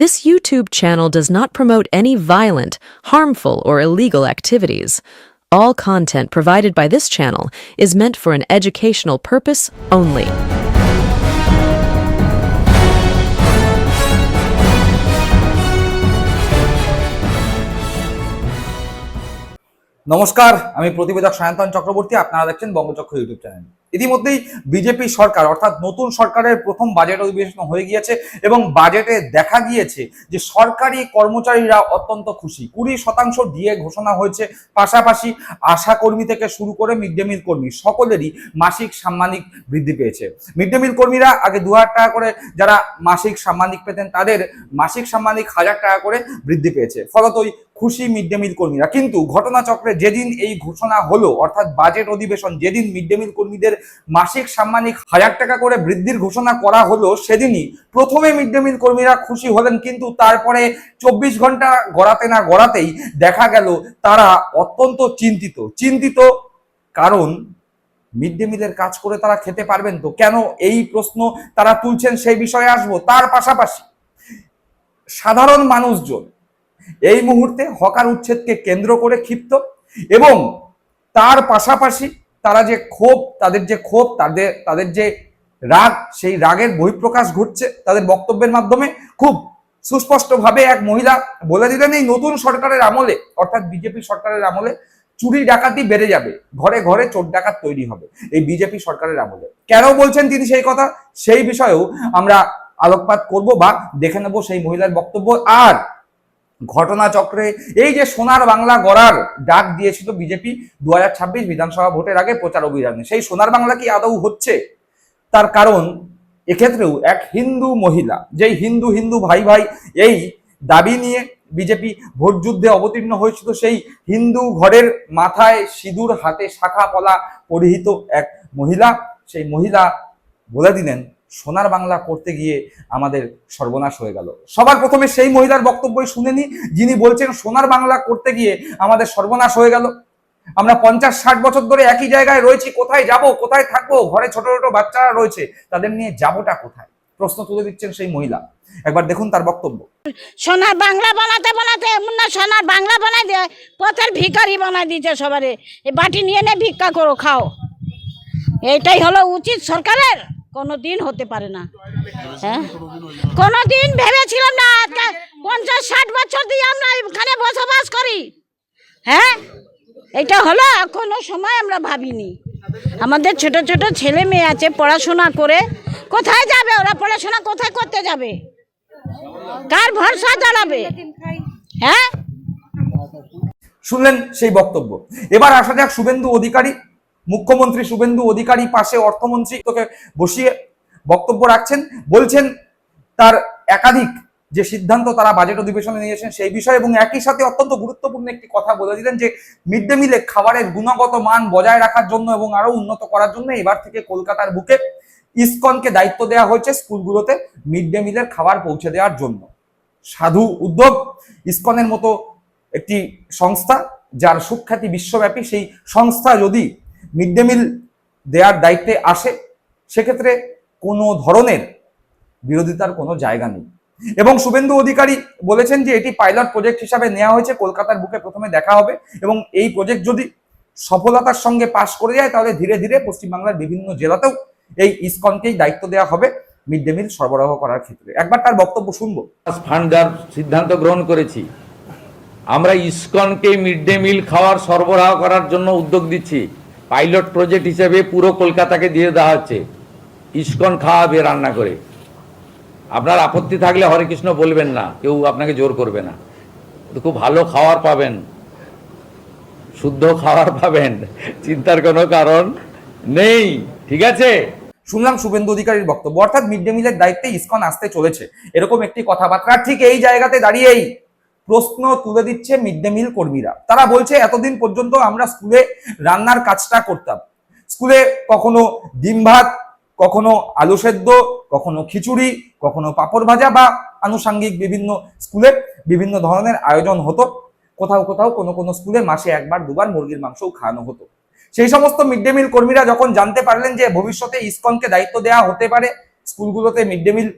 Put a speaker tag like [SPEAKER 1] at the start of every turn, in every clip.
[SPEAKER 1] This YouTube channel does not promote any violent, harmful, or illegal activities. All content provided by this channel is meant for an educational purpose only.
[SPEAKER 2] নমস্কার, আমি প্রতিবেদক সায়ন্তন চক্রবর্তী। আপনারা দেখছেন বঙ্গচক্র YouTube channel. ইতিমধ্যেই BJP সরকার অর্থাৎ নতুন সরকারের প্রথম বাজেট অধিবেশন হয়ে গিয়েছে এবং বাজেটে দেখা গিয়েছে যে সরকারি কর্মচারীরা অত্যন্ত খুশি। 20% ডিএ ঘোষণা হয়েছে, পাশাপাশি আশা কর্মী থেকে শুরু করে মিড ডে মিল কর্মী সকলেরই মাসিক সাম্মানিক বৃদ্ধি পেয়েছে। মিড ডে মিল কর্মীরা আগে 2000 টাকা করে যারা মাসিক সাম্মানিক পেতেন তাদের মাসিক সাম্মানিক 1000 টাকা করে বৃদ্ধি পেয়েছে। ফলতই খুশি মিড ডে মিল কর্মীরা। কিন্তু ঘটনাচক্রে যেদিন এই ঘোষণা হলো অর্থাৎ বাজেট অধিবেশন যেদিন মিড ডে মিল কর্মীদের মাসিক সাম্মানিক 1000 টাকা করে বৃদ্ধির ঘোষণা করা হলো, সেদিনই প্রথমে মিড ডে মিল কর্মীরা খুশি হলেন, কিন্তু তারপরে 24 ঘন্টা গড়াতে না গড়াতেই দেখা গেল তারা অত্যন্ত চিন্তিত। কারণ মিড ডে মিলের কাজ করে তারা খেতে পারবেন তো? কেন এই প্রশ্ন তারা তুলছেন সেই বিষয়ে আসবো। তার পাশাপাশি সাধারণ মানুষজন এই মুহূর্তে হকার উচ্ছেদকে কেন্দ্র করে ক্ষিপ্ত এবং তার পাশাপাশি তারা যে ক্ষোভ, তাদের যে রাগ, সেই রাগের বহিঃপ্রকাশ ঘটছে তাদের বক্তব্যের মাধ্যমে। খুব সুস্পষ্টভাবে এক মহিলা বলে দিলেন এই নতুন সরকারের আমলে অর্থাৎ বিজেপি সরকারের আমলে চুরি ডাকাতি বেড়ে যাবে, ঘরে ঘরে চোর ডাকাত তৈরি হবে এই বিজেপি সরকারের আমলে। কেন বলছেন তিনি সেই কথা, সেই বিষয়েও আমরা আলোকপাত করব বা দেখে নেব সেই মহিলার বক্তব্য। আর ঘটনাচক্রে এই যে সোনার বাংলা গড়ার ডাক দিয়েছিল বিজেপি 2026 বিধানসভা ভোটের আগে প্রচার অভিযানে, সেই সোনার বাংলা কি আদৌ হচ্ছে? তার কারণ এক্ষেত্রেও এক হিন্দু মহিলা, যেই হিন্দু ভাই এই দাবি নিয়ে বিজেপি ভোট যুদ্ধে অবতীর্ণ হয়েছিল, সেই হিন্দু ঘরের মাথায় সিঁদুর, হাতে শাখা পলা পরিহিত এক মহিলা, সেই মহিলা বলে দিলেন সোনার বাংলা করতে গিয়ে আমাদের সর্বনাশ হয়ে গেল। সবার প্রথমে সেই মহিলার বক্তব্যই শুনে নি, যিনি বলছেন সোনার বাংলা করতে গিয়ে আমাদের সর্বনাশ হয়ে গেল। আমরা 50-60 বছর ধরে একই জায়গায় রয়েছি, কোথায় যাব, কোথায় থাকবো? ঘরে ছোট ছোট বাচ্চারা রয়েছে, তাদের নিয়ে যাবোটা কোথায়? প্রশ্ন তুলে দিচ্ছেন সেই মহিলা। একবার দেখুন তার বক্তব্য।
[SPEAKER 3] সোনার বাংলা বানাতে এমন না সোনার বাংলা বানাই দিয়ে পথের ভিখারি বানাই দিচ্ছে সবারে। বাটি নিয়ে নে ভিক্ষা করো, খাও। এইটাই হলো উচিত সরকারের? কোনোদিন হতে পারে না। হ্যাঁ, কোনোদিন ভেবেছিলাম না 50-60 বছর দিয়ে আমরা এখানে বসবাস করি। হ্যাঁ, এটা হলো কোনো সময় আমরা ভাবিনি। আমাদের ছোট ছোট ছেলে মেয়ে আছে, পড়াশোনা করে কোথায় যাবে ওরা? পড়াশোনা কোথায় করতে যাবে? কার ভরসা দাঁড়াবে? হ্যাঁ,
[SPEAKER 2] শুনলেন সেই বক্তব্য। এবার আসা যাক শুভেন্দু অধিকারী। মুখ্যমন্ত্রী শুভেন্দু অধিকারী পাশে অর্থমন্ত্রী তোকে বসিয়ে বক্তব্য রাখছেন, বলছেন তার একাধিক যে সিদ্ধান্ত তারা বাজেট অধিবেশনে নিয়েছেন সেই বিষয়ে, এবং একই সাথে অত্যন্ত গুরুত্বপূর্ণ একটি কথা বলে দিলেন যে মিড ডে মিলে খাবারের গুণগত মান বজায় রাখার জন্য এবং আরো উন্নত করার জন্য এবার থেকে কলকাতার বুকে ইসকনকে দায়িত্ব দেওয়া হয়েছে স্কুলগুলোতে মিড ডে মিলের খাবার পৌঁছে দেওয়ার জন্য। সাধু উদ্যোগ। ইসকনের মতো একটি সংস্থা যার সুখ্যাতি বিশ্বব্যাপী, সেই সংস্থা যদি মিড ডে মিল দেওয়ার দায়িত্বে আসে সেক্ষেত্রে কোনো ধরনের বিরোধিতার কোনো জায়গা নেই। এবং শুভেন্দু অধিকারী বলেছেন যে এটি পাইলট প্রজেক্ট হিসাবে নেওয়া হয়েছে, কলকাতার বুকে প্রথমে দেখা হবে এবং এই প্রজেক্ট যদি সফলতার সঙ্গে পাশ করে যায় তাহলে ধীরে ধীরে পশ্চিমবাংলার বিভিন্ন জেলাতেও এই ইসকনকেই দায়িত্ব দেওয়া হবে মিড ডে মিল সরবরাহ করার ক্ষেত্রে। একবার তার বক্তব্য শুনবো।
[SPEAKER 4] ফান্ড দেওয়ার সিদ্ধান্ত গ্রহণ করেছি। আমরা ইসকনকে মিড ডে মিল খাওয়ার সরবরাহ করার জন্য উদ্যোগ দিচ্ছি। পাইলট প্রজেক্ট হিসেবে পুরো কলকাতাকে দিয়ে দেওয়া হচ্ছে, ইসকন খাওয়াবে রান্না করে। আপনার আপত্তি থাকলে হরে কৃষ্ণ বলবেন না, কেউ আপনাকে জোর করবে না। খুব ভালো খাবার পাবেন, শুদ্ধ খাবার পাবেন, চিন্তার কোনো কারণ নেই। ঠিক আছে,
[SPEAKER 2] শুনলাম শুভেন্দু অধিকারীর বক্তব্য, অর্থাৎ মিড ডে মিলের দায়িত্বে ইসকন আসতে চলেছে এরকম একটি কথাবার্তা। ঠিক এই জায়গাতে দাঁড়িয়েই প্রশ্ন তুলে দিচ্ছে মিড ডে মিল কর্মীরা। তারা বলছে এতদিন পর্যন্ত আমরা স্কুলে রান্নার কাজটা করতাম, স্কুলে কখনো ডিম ভাত, কখনো আলু সেদ্ধ, কখনো খিচুড়ি, কখনো পাঁপড় ভাজা বা আনুষাঙ্গিক বিভিন্ন স্কুলে বিভিন্ন ধরনের আয়োজন হতো। কোথাও কোনো স্কুলে মাসে 1-2বার মুরগির মাংসও খাওয়ানো হতো। সেই সমস্ত মিড ডে মিল কর্মীরা যখন জানতে পারলেন যে ভবিষ্যতে ইসকনকে দায়িত্ব দেওয়া হতে পারে স্কুলগুলোতে মিড ডে মিল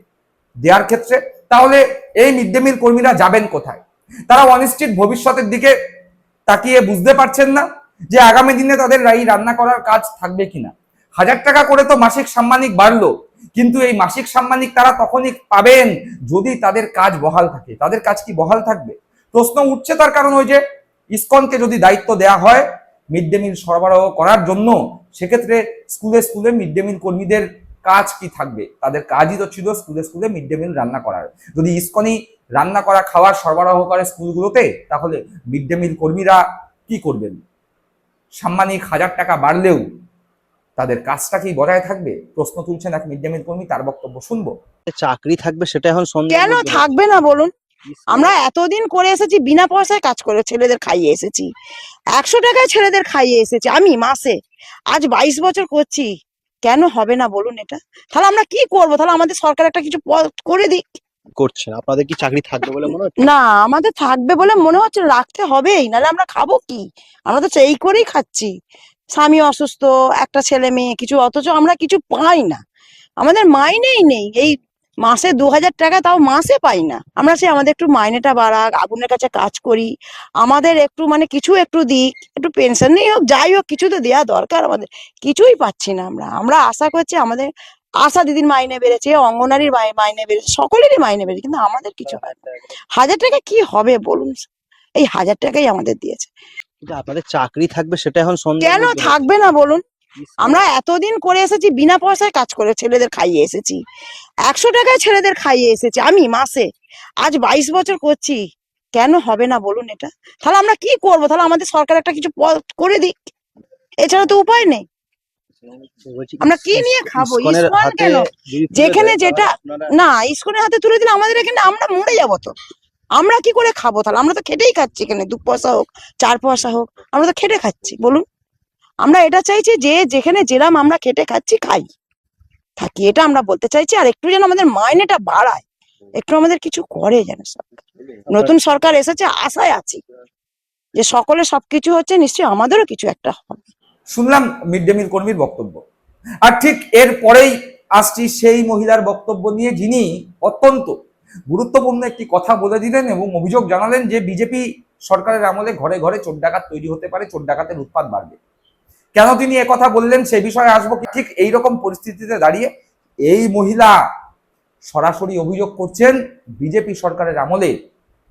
[SPEAKER 2] দেওয়ার ক্ষেত্রে, তাহলে এই মিড ডে মিল কর্মীরা যাবেন কোথায়? তারা অনিশ্চিত ভবিষ্যতের দিকে তাকিয়ে বুঝতে পারছেন না যে আগামী দিনে তাদের এই রান্না করার কাজ থাকবে কিনা। 1000 টাকা করে তো মাসিক সাম্মানিক বাড়লো, কিন্তু এই মাসিক সাম্মানিক তারা তখনই পাবেন যদি তাদের কাজ বহাল থাকে। তাদের কাজ কি বহাল থাকবে? প্রশ্ন উঠছে, তার কারণ ওই যে ইসকনকে যদি দায়িত্ব দেওয়া হয় মিড ডে মিল সরবরাহ করার জন্য, সেক্ষেত্রে স্কুলে স্কুলে মিড ডে মিল কর্মীদের কাজ কি থাকবে? তাদের কাজই তো ছিল স্কুলে স্কুলে মিড ডে মিল রান্না করার। যদি ইসকনই রান্না করা খাবার সরবরাহ করে স্কুলগুলোতে, তাহলে মিড ডে মিল কর্মীরা কি করবেন? সাম্মানিক 1000 টাকা বাড়লেও তাদের কাজটা কি বজায় থাকবে? প্রশ্ন তুলছেন এক মিড ডে মিল কর্মী, তার বক্তব্য শুনবো।
[SPEAKER 5] চাকরি থাকবে সেটা এখন সন্দেহ।
[SPEAKER 6] কেন থাকবে না বলুন? আমরা এতদিন করে এসেছি, বিনা পয়সায় কাজ করে ছেলেদের খাইয়ে এসেছি, 100 টাকায় ছেলেদের খাইয়ে এসেছি আমি মাসে। আজ 22 বছর করছি, কেন হবে না বলুন এটা? তাহলে আমরা কি করব? তাহলে আমাদের সরকার একটা কিছু করে দিক।
[SPEAKER 5] করছেন, আপনাদের কি চাকরি থাকবে বলে মনে হচ্ছে?
[SPEAKER 6] না, আমাদের থাকবে বলে মনে হচ্ছে, রাখতে হবেই, নাহলে আমরা খাবো কি? আমরা তো এই করেই খাচ্ছি। স্বামী অসুস্থ, একটা ছেলে মেয়ে, কিছু, অথচ আমরা কিছু পাই না। আমাদের মাইনেই নেই, এই মাসে 2000 টাকা তাও মাসে পাই না আমরা। সে আমাদের একটু মাইনেটা বাড়াক, আগুনের কাছে কাজ করি, আমাদের একটু মানে কিছু একটু দিক, একটু পেনশন নেই হোক, যাই হোক, কিছু তো দেওয়া দরকার। আমাদের কিছুই পাচ্ছি না। আমরা আশা করছি, আমাদের আশা দিদির মাইনে বেড়েছে, অঙ্গনারীর মাইনে বেড়েছে, সকলেরই মাইনে বেড়েছে, কিন্তু আমাদের কিছু হয় না। 1000 টাকা কি হবে বলুন? এই 1000 টাকাই আমাদের দিয়েছে।
[SPEAKER 5] কিন্তু আপনাদের চাকরি থাকবে সেটা এখন সন্দেহ।
[SPEAKER 6] কেন থাকবে না বলুন? আমরা এতদিন করে এসেছি, বিনা পয়সায় কাজ করে ছেলেদের খাইয়ে এসেছি, 100 টাকায় ছেলেদের খাইয়ে এসেছি আমি মাসে। আজ 22 বছর করছি, কেন হবে না বলুন এটা? তাহলে আমরা কি করব? তাহলে আমাদের সরকার একটা কিছু করে দিক, এছাড়া তো উপায় নেই। আমরা কি নিয়ে খাবো? ইসকন কেন? যেখানে যেটা না, ইসকনের হাতে তুলে দিলে আমাদের এখানে আমরা মরে যাবো তো। আমরা কি করে খাবো? তাহলে আমরা তো খেটেই খাচ্ছি এখানে, 2 পয়সা হোক 4 পয়সা হোক, আমরা তো খেটে খাচ্ছি। বলুন, আমরা এটা চাইছি যে যেখানে জেলাম আমরা খেটে খাচ্ছি, খাই থাকি, এটা আমরা বলতে চাইছি। আর একটু যেন আমাদের মাইনেটা বাড়ায়, একটু আমাদের কিছু করে যেন সরকার। নতুন সরকার এসেছে, আশায় আছি যে সকলে সবকিছু হচ্ছে, নিশ্চয়ই আমাদেরও কিছু একটা হবে।
[SPEAKER 2] শুনলাম মিড ডে মিল কর্মীর বক্তব্য, আর ঠিক এর পরেই আসছি সেই মহিলার বক্তব্য নিয়ে, যিনি অত্যন্ত গুরুত্বপূর্ণ একটি কথা বলে দিলেন এবং অভিযোগ জানালেন যে বিজেপি সরকারের আমলে ঘরে ঘরে চোর ডাকাত তৈরি হতে পারে, চোর ডাকাতের উৎপাত বাড়বে। কেন তিনি একথা বললেন সে বিষয়ে আসবো। ঠিক এইরকম পরিস্থিতিতে দাঁড়িয়ে এই মহিলা সরাসরি অভিযোগ করছেন বিজেপি সরকারের আমলে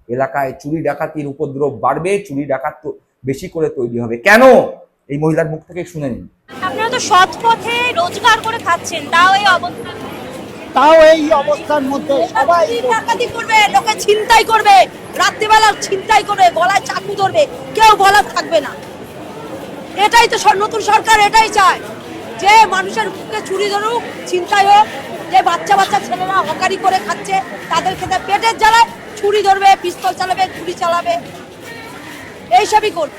[SPEAKER 2] এলাকায় চুরি ডাকাতির উপদ্রব বাড়বে, চুরি ডাকাত বেশি করে তৈরি হবে। কেন? এই মহিলার মুখ থেকে শুনে নিন।
[SPEAKER 7] আপনারা তো সৎ পথে রোজগার করে খাচ্ছেন, তাও এই অবস্থার মধ্যে সবাই ডাকাতি করবে, লোকে ছিনতাই করবে, রাত্রিবেলা ছিনতাই করবে, গলায় চাকু ধরবে, কেউ বলার থাকবে না। এটাই তো নতুন সরকার এটাই চায়, যে মানুষের বুকে চুরি ধরুক, ছিনতাই হোক, যে বাচ্চা বাচ্চা ছেলেরা হকারি করে খাচ্ছে তাদের খেতে পেটের জ্বালায় ছুরি ধরবে, পিস্তল চালাবে, ছুরি চালাবে, এইসবই করবে।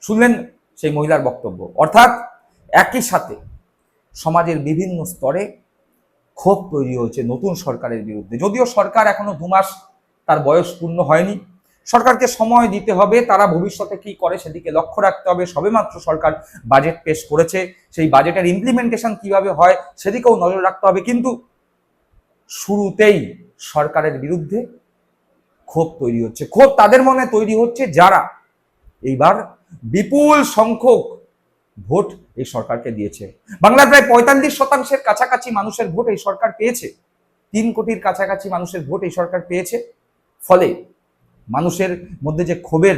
[SPEAKER 2] শুনলেন সেই মহিলার বক্তব্য। অর্থাৎ একই সাথে সমাজের বিভিন্ন স্তরে ক্ষোভ তৈরি হয়েছে নতুন সরকারের বিরুদ্ধে। যদিও সরকার এখনো 2 মাস তার বয়স পূর্ণ হয়নি, সরকারকে সময় দিতে হবে, তারা ভবিষ্যতে কি করে সেদিকে লক্ষ্য রাখতে হবে। সবেমাত্র সরকার বাজেট পেশ করেছে, সেই বাজেটের ইমপ্লিমেন্টেশন কিভাবে হয় সেদিকেও নজর রাখতে হবে। কিন্তু শুরুতেই সরকারের বিরুদ্ধে ক্ষোভ তৈরি হচ্ছে। ক্ষোভ তাদের মনে তৈরি হচ্ছে যারা এইবার বিপুল সংখ্যক ভোট এই সরকারকে দিয়েছে। বাংলার প্রায় 45% কাছাকাছি মানুষের ভোট এই সরকার পেয়েছে, 3 কোটির কাছাকাছি মানুষের ভোট এই সরকার পেয়েছে। ফলে মানুষের মধ্যে যে ক্ষোভের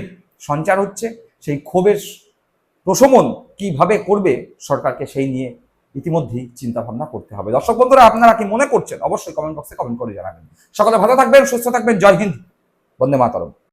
[SPEAKER 2] সঞ্চার হচ্ছে, সেই ক্ষোভের প্রশমন কিভাবে করবে সরকারকে, সেই নিয়ে ইতিমধ্যেই চিন্তা ভাবনা করতে হবে। দর্শক বন্ধুরা, আপনারা কি মনে করছেন অবশ্যই কমেন্ট বক্সে কমেন্ট করে জানাবেন। সকলে ভালো থাকবেন, সুস্থ থাকবেন। জয় হিন্দ, বন্দে মাতরম।